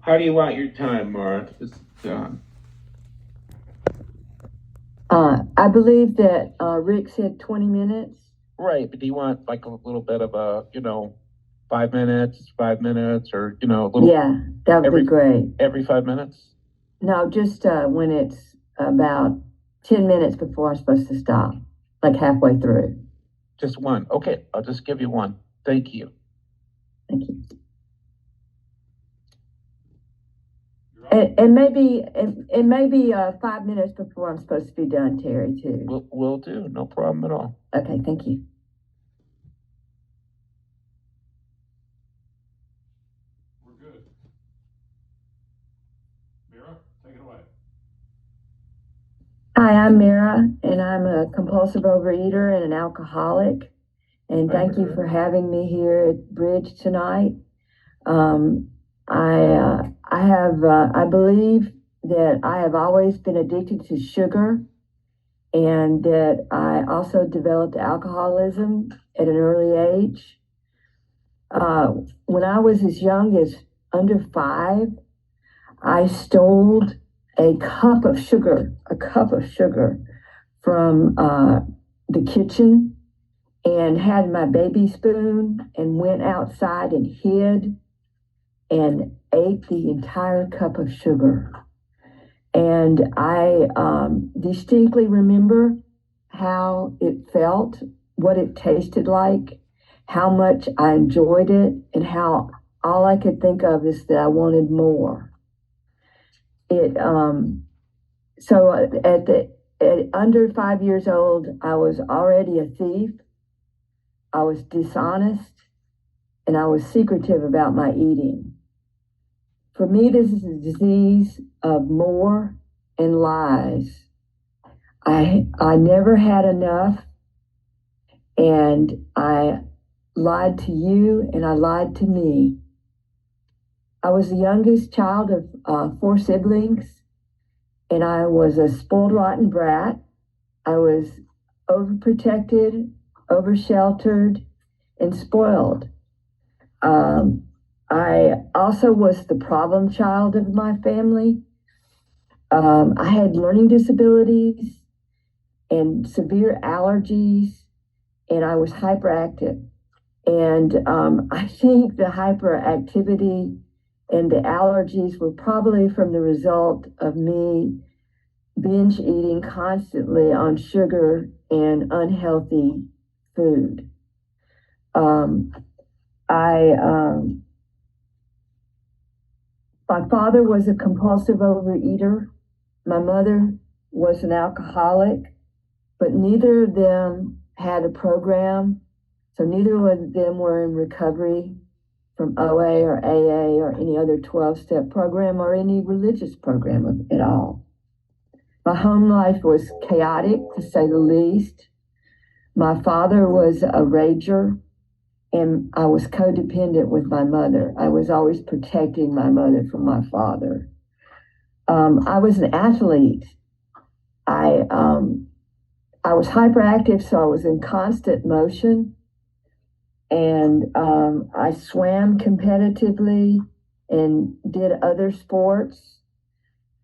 How do you want your time, Mara? I believe that Rick said 20 minutes. Right, but do you want like a little bit of a, 5 minutes, or, a little Yeah, that would every, be great. every 5 minutes? No, just when it's about 10 minutes before I'm supposed to stop, like halfway through. Just one. Okay, I'll just give you one. Thank you. Thank you. And maybe it may be 5 minutes before I'm supposed to be done, Terry, too. We'll do. No problem at all. Okay, thank you. We're good. Mira, take it away. Hi, I'm Mira, and I'm a compulsive overeater and an alcoholic. And thank you for having me here at Bridge tonight. I believe that I have always been addicted to sugar, and that I also developed alcoholism at an early age. When I was as young as under 5, I stole a cup of sugar from the kitchen and had my baby spoon and went outside and hid and ate the entire cup of sugar. And I distinctly remember how it felt, what it tasted like, how much I enjoyed it, and how all I could think of is that I wanted more. So at under 5 years old, I was already a thief. I was dishonest, and I was secretive about my eating. For me, this is a disease of more and lies. I never had enough, and I lied to you, and I lied to me. I was the youngest child of 4 siblings, and I was a spoiled, rotten brat. I was overprotected, oversheltered, and spoiled. I also was the problem child of my family. I had learning disabilities and severe allergies, and I was hyperactive. And I think the hyperactivity and the allergies were probably from the result of me binge eating constantly on sugar and unhealthy food. My father was a compulsive overeater. My mother was an alcoholic, but neither of them had a program. So neither of them were in recovery from OA or AA or any other 12-step program or any religious program at all. My home life was chaotic, to say the least. My father was a rager, and I was codependent with my mother. I was always protecting my mother from my father. I was an athlete. I was hyperactive, so I was in constant motion. And I swam competitively and did other sports.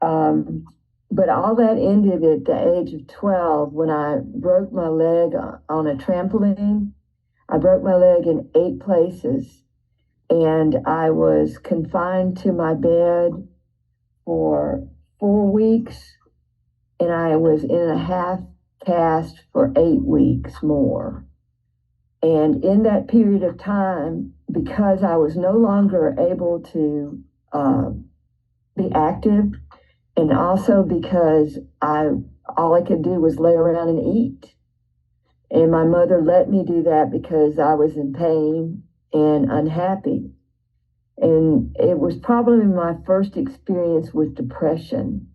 But all that ended at the age of 12 when I broke my leg on a trampoline. I broke my leg in 8 places, and I was confined to my bed for 4 weeks, and I was in a half cast for 8 weeks more. And in that period of time, because I was no longer able to be active, and also because all I could do was lay around and eat. And my mother let me do that because I was in pain and unhappy. And it was probably my first experience with depression.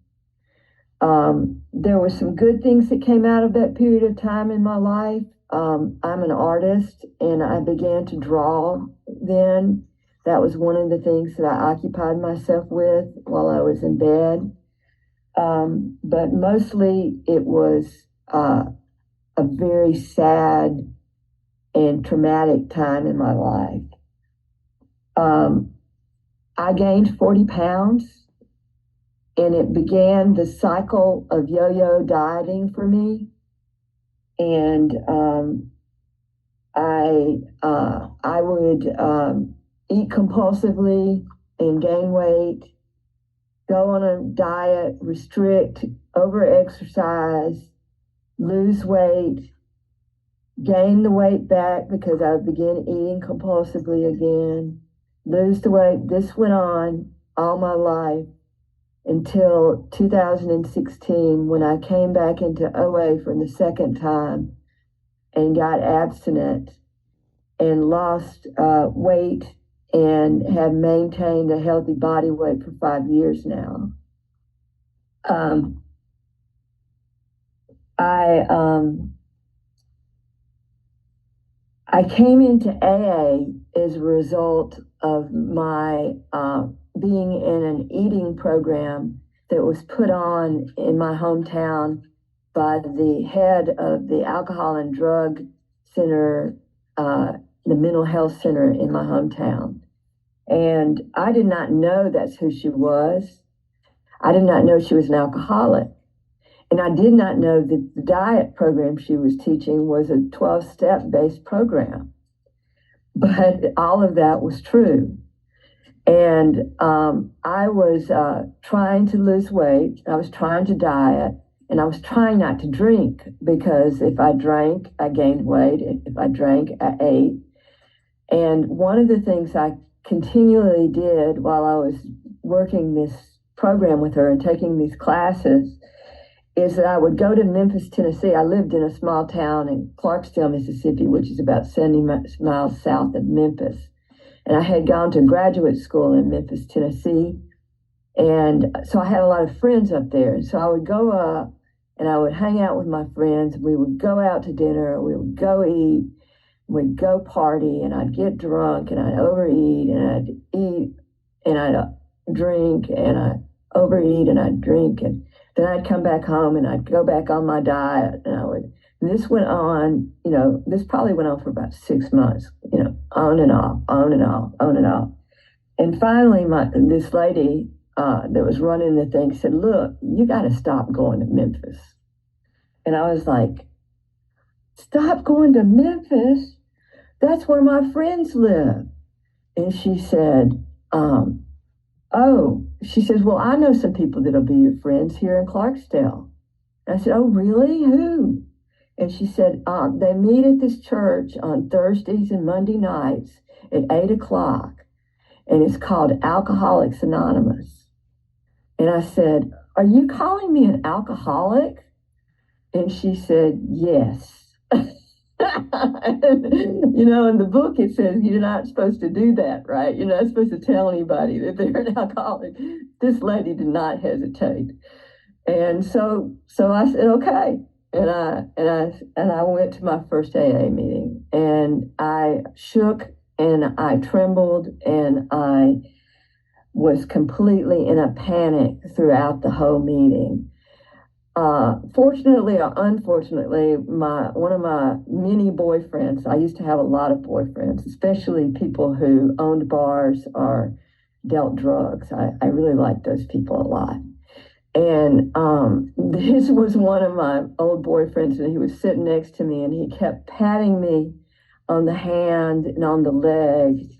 There were some good things that came out of that period of time in my life. I'm an artist, and I began to draw then. That was one of the things that I occupied myself with while I was in bed. But mostly it was a very sad and traumatic time in my life. I gained 40 pounds, and it began the cycle of yo-yo dieting for me. And I would eat compulsively and gain weight, go on a diet, restrict, over-exercise, lose weight, gain the weight back because I would begin eating compulsively again, lose the weight. This went on all my life until 2016 when I came back into OA for the second time and got abstinent and lost weight and have maintained a healthy body weight for 5 years now. I came into AA as a result of my being in an eating program that was put on in my hometown by the head of the Alcohol and Drug Center, the mental health center in my hometown. And I did not know that's who she was. I did not know she was an alcoholic. And I did not know that the diet program she was teaching was a 12-step based program. But all of that was true. And I was trying to lose weight. I was trying to diet. And I was trying not to drink because if I drank, I gained weight. If I drank, I ate. And one of the things I continually did while I was working this program with her and taking these classes is that I would go to Memphis, Tennessee. I lived in a small town in Clarksdale, Mississippi, which is about 70 miles south of Memphis. And I had gone to graduate school in Memphis, Tennessee. And so I had a lot of friends up there. So I would go up and I would hang out with my friends. We would go out to dinner. We would go eat. We'd go party, and I'd get drunk, and I'd overeat, and I'd eat, and I'd drink, and I'd overeat, and I'd drink, and then I'd come back home, and I'd go back on my diet, and this went on, this probably went on for about 6 months, on and off, on and off, on and off. And finally, this lady that was running the thing said, "Look, you got to stop going to Memphis." And I was like, "Stop going to Memphis? That's where my friends live." And she said, she says, "Well, I know some people that'll be your friends here in Clarksdale." And I said, "Oh, really? Who?" And she said, "They meet at this church on Thursdays and Monday nights at 8 o'clock, and it's called Alcoholics Anonymous." And I said, "Are you calling me an alcoholic?" And she said, "Yes." In the book it says you're not supposed to do that, right? You're not supposed to tell anybody that they're an alcoholic. This lady did not hesitate, and so I said okay, and I went to my first AA meeting, and I shook and I trembled and I was completely in a panic throughout the whole meeting. Fortunately or unfortunately, one of my many boyfriends, I used to have a lot of boyfriends, especially people who owned bars or dealt drugs. I really liked those people a lot. And this was one of my old boyfriends, and he was sitting next to me, and he kept patting me on the hand and on the leg,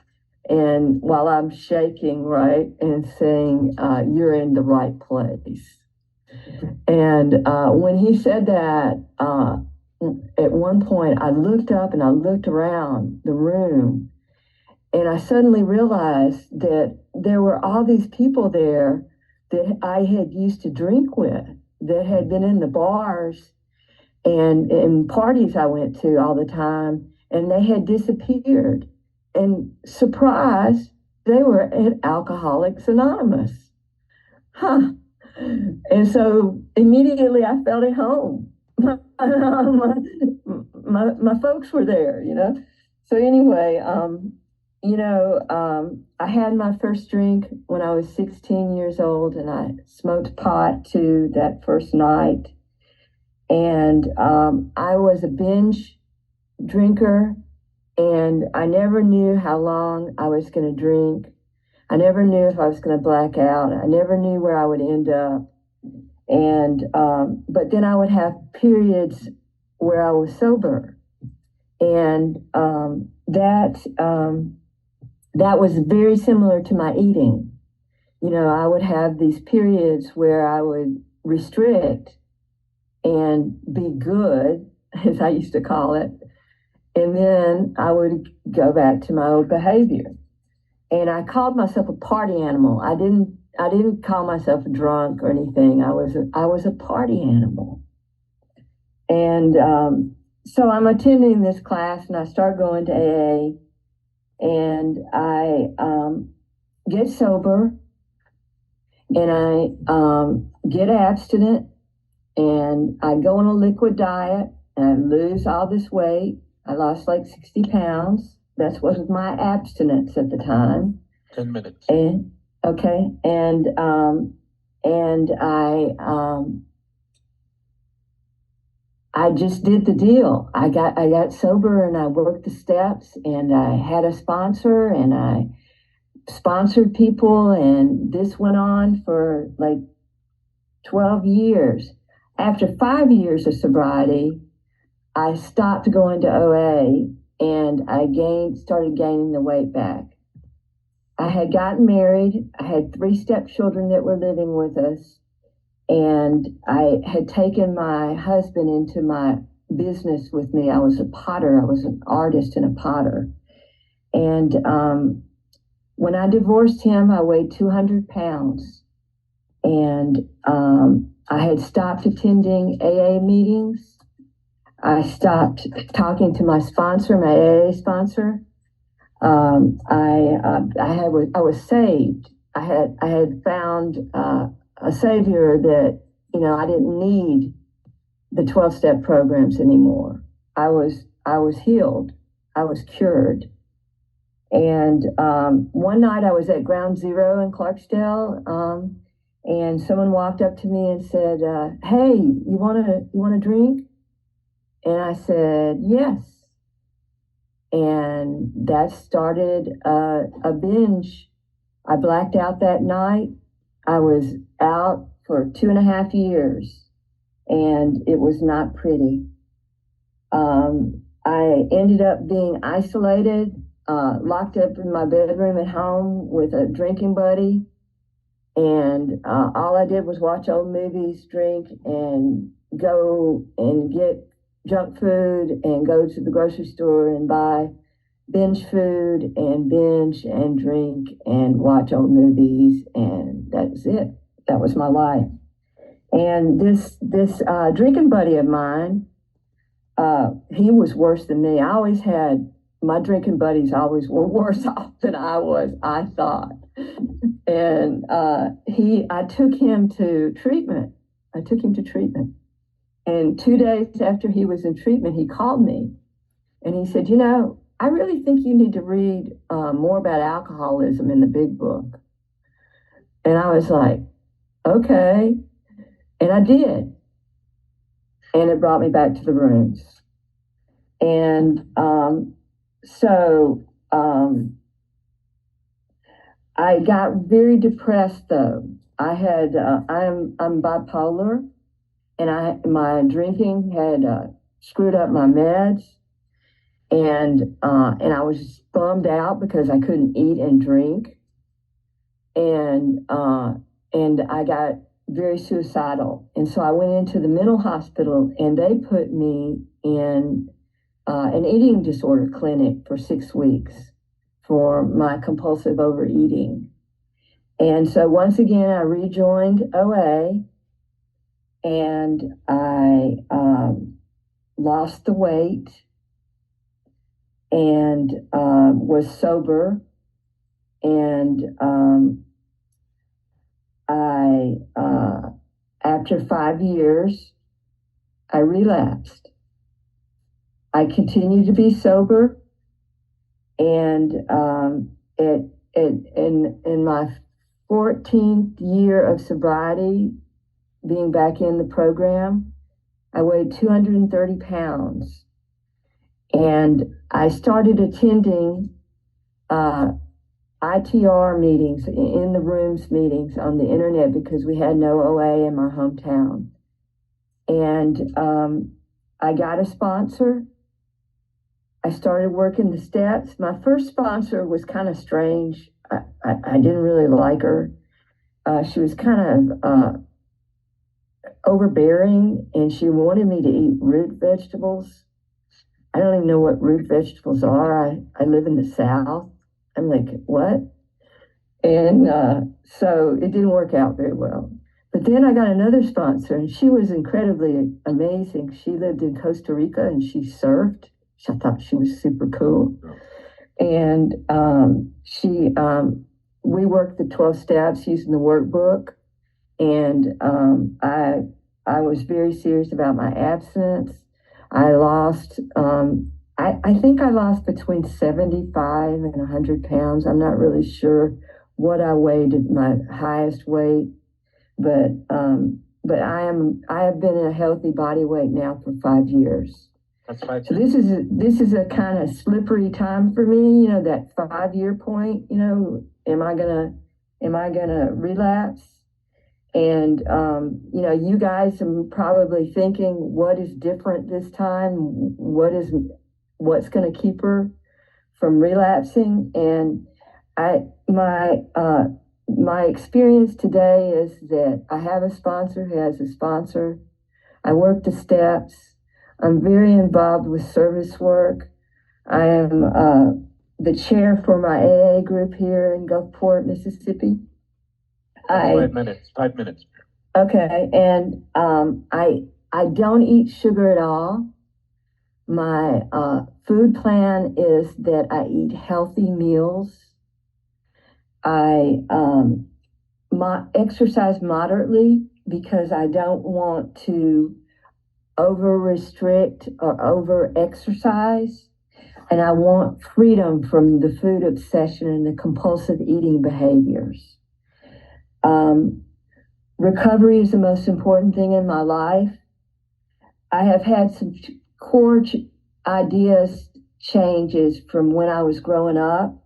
and while I'm shaking, right, and saying, "You're in the right place." And when he said that, at one point, I looked up and I looked around the room, and I suddenly realized that there were all these people there that I had used to drink with, that had been in the bars and parties I went to all the time, and they had disappeared. And surprise, they were at Alcoholics Anonymous. Huh. And so immediately I felt at home. My folks were there, So anyway, I had my first drink when I was 16 years old, and I smoked pot too that first night. And I was a binge drinker, and I never knew how long I was going to drink. I never knew if I was going to black out. I never knew where I would end up. And, but then I would have periods where I was sober. And that was very similar to my eating. You know, I would have these periods where I would restrict and be good, as I used to call it. And then I would go back to my old behavior. And I called myself a party animal. I didn't call myself a drunk or anything. I was a party animal. And so I'm attending this class, and I start going to AA, and I get sober, and I get abstinent, and I go on a liquid diet, and I lose all this weight. I lost like 60 pounds. That was my abstinence at the time. 10 minutes. And okay, and I just did the deal. I got sober, and I worked the steps, and I had a sponsor, and I sponsored people, and this went on for like 12 years. After 5 years of sobriety, I stopped going to OA, and I started gaining the weight back. I had gotten married. I had 3 stepchildren that were living with us, and I had taken my husband into my business with me. I was a potter. I was an artist and a potter. And when I divorced him, I weighed 200 pounds. And I had stopped attending AA meetings. I stopped talking to my sponsor, my AA sponsor. I was saved. I had found a savior that, you know, I didn't need the 12-step programs anymore. I was healed. I was cured. And one night I was at Ground Zero in Clarksdale, and someone walked up to me and said, "Hey, you wanna drink?" And I said, "Yes." And that started a binge. I blacked out that night. I was out for 2.5 years, and it was not pretty. I ended up being isolated, locked up in my bedroom at home with a drinking buddy. And all I did was watch old movies, drink, and go and get junk food, and go to the grocery store and buy binge food, and binge and drink and watch old movies, and that's it. That was my life. And this drinking buddy of mine, he was worse than me. I always had, my drinking buddies always were worse off than I was, I thought. And I took him to treatment. And 2 days after he was in treatment, he called me, and he said, "You know, I really think you need to read more about alcoholism in the big book." And I was like, "Okay." And I did. And it brought me back to the rooms. And I got very depressed, though. I'm bipolar, and my drinking had screwed up my meds, and I was just bummed out because I couldn't eat and drink, and I got very suicidal. And so I went into the mental hospital, and they put me in an eating disorder clinic for 6 weeks for my compulsive overeating. And so once again, I rejoined OA, and I lost the weight, and was sober, and after 5 years, I relapsed. I continued to be sober, and in my 14th year of sobriety, being back in the program, I weighed 230 pounds. And I started attending ITR meetings, in the rooms meetings on the internet because we had no OA in my hometown. And I got a sponsor. I started working the steps. My first sponsor was kind of strange. I didn't really like her. She was kind of overbearing, and she wanted me to eat root vegetables. I don't even know what root vegetables are. I live in the South. I'm like, what? And so it didn't work out very well. But then I got another sponsor, and she was incredibly amazing. She lived in Costa Rica, and she surfed. I thought she was super cool. And we worked the 12 steps using the workbook. And I was very serious about my abstinence. I lost, I think I lost between 75 and 100 pounds. I'm not really sure what I weighed at my highest weight, but I have been a healthy body weight now for 5 years. That's right. So this is a kind of slippery time for me, you know, that 5-year point, you know, am I gonna relapse? And, you know, you guys are probably thinking, what is different this time? What's going to keep her from relapsing? And my experience today is that I have a sponsor who has a sponsor. I work the steps. I'm very involved with service work. I am the chair for my AA group here in Gulfport, Mississippi. 5 minutes. 5 minutes. Okay, and I don't eat sugar at all. My food plan is that I eat healthy meals. I exercise moderately because I don't want to over restrict or over exercise, and I want freedom from the food obsession and the compulsive eating behaviors. Recovery is the most important thing in my life. I have had some core ideas changes from when I was growing up.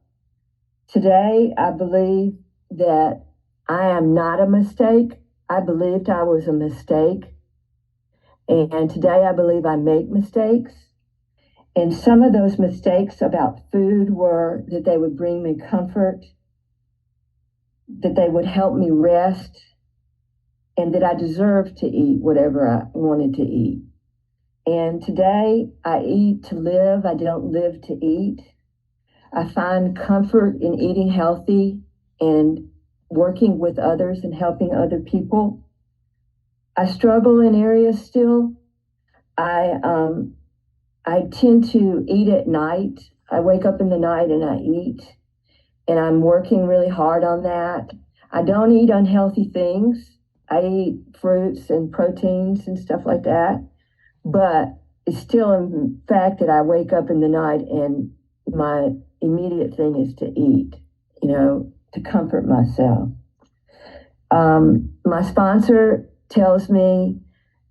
Today, I believe that I am not a mistake. I believed I was a mistake. And today I believe I make mistakes. And some of those mistakes about food were that they would bring me comfort, that they would help me rest, and that I deserved to eat whatever I wanted to eat. And today I eat to live. I don't live to eat. I find comfort in eating healthy and working with others and helping other people. I struggle in areas still. I tend to eat at night. I wake up in the night and I eat, and I'm working really hard on that. I don't eat unhealthy things. I eat fruits and proteins and stuff like that, but it's still a fact that I wake up in the night and my immediate thing is to eat, you know, to comfort myself. My sponsor tells me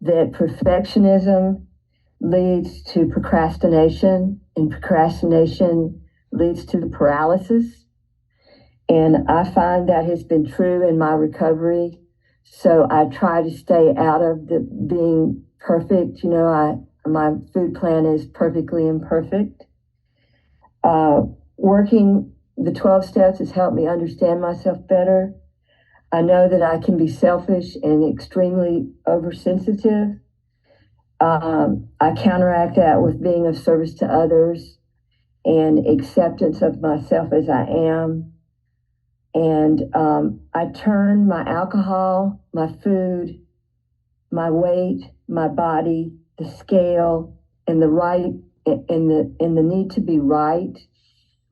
that perfectionism leads to procrastination, and procrastination leads to paralysis. And I find that has been true in my recovery. So I try to stay out of the being perfect. You know, my food plan is perfectly imperfect. Working the 12 steps has helped me understand myself better. I know that I can be selfish and extremely oversensitive. I counteract that with being of service to others and acceptance of myself as I am. And I turn my alcohol, my food, my weight, my body, the scale, and the right and the need to be right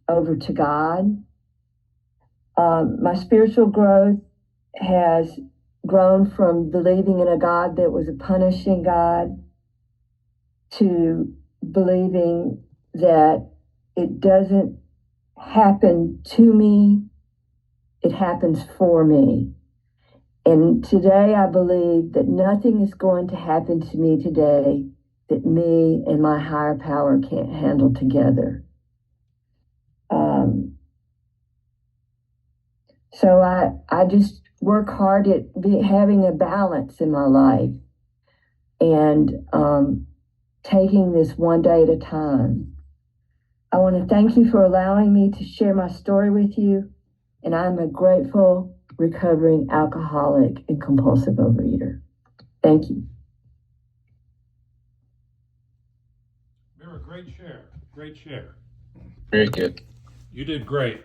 over to God. My spiritual growth has grown from believing in a God that was a punishing God to believing that it doesn't happen to me, it happens for me. And today I believe that nothing is going to happen to me today that me and my higher power can't handle together. So I just work hard at having a balance in my life and taking this one day at a time. I want to thank you for allowing me to share my story with you, and I'm a grateful recovering alcoholic and compulsive overeater. Thank you. Vera, great share. Great share. Very good. You did great.